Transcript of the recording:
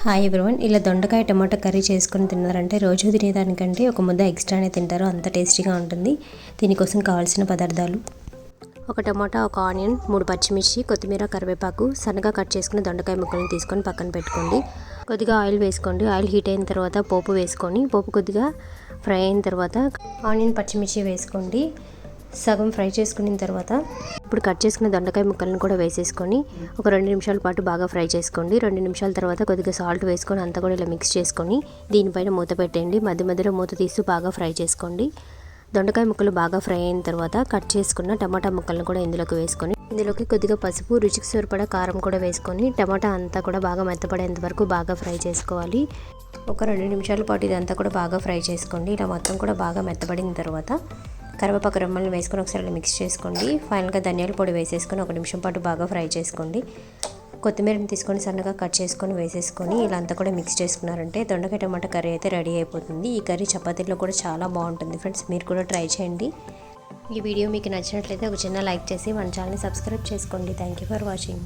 Hi everyone, ఇలా దొండకాయ టమాటా curry చేసుకొని తిన్నారంటే రోజు తినేదానికంటే ఒక ముద్ద ఎక్స్ట్రానే తింటారు. అంత టేస్టీగా ఉంటుంది. దీనికోసం కావాల్సిన పదార్థాలు: ఒక టమాటా, ఒక ఆనియన్, 3 పచ్చిమిర్చి, కొత్తిమీర, కరివేపాకు, సన్నగా కట్ చేసుకుని దొండకాయ ముక్కలను తీసుకొని పక్కన పెట్టుకోండి. కొద్దిగా ఆయిల్ వేసుకోండి. ఆయిల్ హీట్ అయిన తర్వాత పోపు వేసుకొని పోపు కొద్దిగా ఫ్రై అయిన తర్వాత ఆనియన్, పచ్చిమిర్చి వేసుకోండి. సగం ఫ్రై చేసుకున్న తర్వాత ఇప్పుడు కట్ చేసుకున్న దొండకాయ ముక్కలను కూడా వేసేసుకొని ఒక 2 నిమిషాల పాటు బాగా ఫ్రై చేసుకోండి. 2 నిమిషాల తర్వాత కొద్దిగా సాల్ట్ వేసుకొని అంతా కూడా ఇలా మిక్స్ చేసుకొని దీనిపైన మూత పెట్టండి. మధ్య మధ్యలో మూత తీస్తూ బాగా ఫ్రై చేసుకోండి. దొండకాయ ముక్కలు బాగా ఫ్రై అయిన తర్వాత కట్ చేసుకున్న టమాటా ముక్కలను కూడా ఇందులోకి వేసుకొని ఇందులోకి కొద్దిగా పసుపు, రుచికి సరిపడా కారం కూడా వేసుకొని టమాటా అంతా కూడా బాగా మెత్తపడేంత వరకు బాగా ఫ్రై చేసుకోవాలి. ఒక 2 నిమిషాల పాటు ఇదంతా కూడా బాగా ఫ్రై చేసుకోండి. ఇలా మొత్తం కూడా బాగా మెత్తపడిన తర్వాత కరివేపాకు రెమ్మలను వేసుకొని ఒకసారి మిక్స్ చేసుకోండి. ఫైనల్గా ధనియాల పొడి వేసేసుకొని 1 నిమిషం పాటు బాగా ఫ్రై చేసుకోండి. కొత్తిమీరని తీసుకొని సన్నగా కట్ చేసుకొని వేసేసుకొని ఇలా అంతా కూడా మిక్స్ చేసుకున్నారంటే దొండకాయ టమాటా కర్రీ అయితే రెడీ అయిపోతుంది. ఈ కర్రీ చపాతీలో కూడా చాలా బాగుంటుంది ఫ్రెండ్స్, మీరు కూడా ట్రై చేయండి. ఈ వీడియో మీకు నచ్చినట్లయితే ఒక చిన్న లైక్ చేసి మన ఛానల్ని సబ్స్క్రైబ్ చేసుకోండి. Thank you for watching.